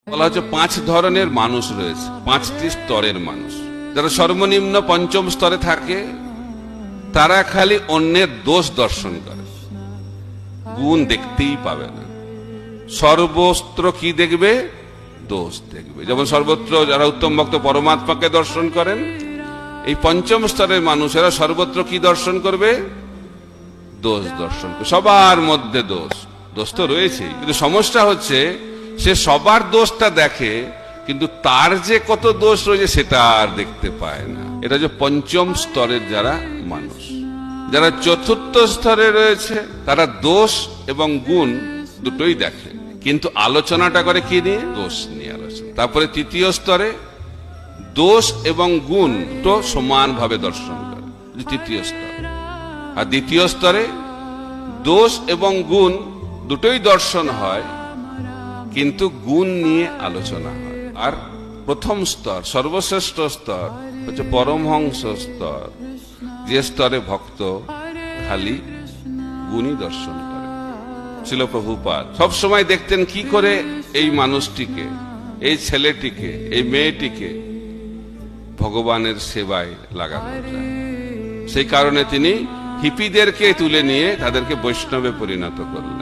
বলা হচ্ছে 5 ধরনের মানুষ রয়েছে, 5টি স্তরের মানুষ। যারা সর্বনিম্ন 5ম স্তরে থাকে তারা খালি অন্যের দোষ দর্শন করে, গুণ দেখতেই পাবে না। সর্বত্র কি দেখবে? দোষ দেখবে। যেমন সর্বত্র যারা উত্তম ভক্ত পরমাত্মাকে দর্শন করেন, এই 5ম স্তরের মানুষেরা সর্বত্র কি দর্শন করবে? দোষ দর্শন করবে। সবার মধ্যে দোষ, দোষ তো রয়েছেই, কিন্তু সমস্যা হচ্ছে সে সবার দোষটা দেখে, কিন্তু তার যে কত দোষ রয়েছে সেটা আর দেখতে পায় না। এটা হচ্ছে 5ম স্তরের যারা মানুষ। যারা 4র্থ স্তরে রয়েছে তারা দোষ এবং গুণ দুটোই দেখে, কিন্তু আলোচনাটা করে কি নিয়ে? দোষ নিয়ে আলোচনা। তারপরে 3য় স্তরে দোষ এবং গুণ তো সমানভাবে দর্শন করে, 3য় স্তর। আর 2য় স্তরে দোষ এবং গুণ দুটোই দর্শন হয়, কিন্তু গুণ নিয়ে আলোচনা হয়। আর 1ম স্তর, সর্বশ্রেষ্ঠ স্তর হচ্ছে পরমহংস স্তর, যে স্তরে ভক্ত খালি গুণই দর্শন করে। ছিল প্রভুপাদ সবসময় দেখতেন কি করে এই মানুষটিকে, এই ছেলেটিকে, এই মেয়েটিকে ভগবানের সেবায় লাগানো যায়। সেই কারণে তিনি হিপিদেরকে তুলে নিয়ে তাদেরকে বৈষ্ণবে পরিণত করলেন।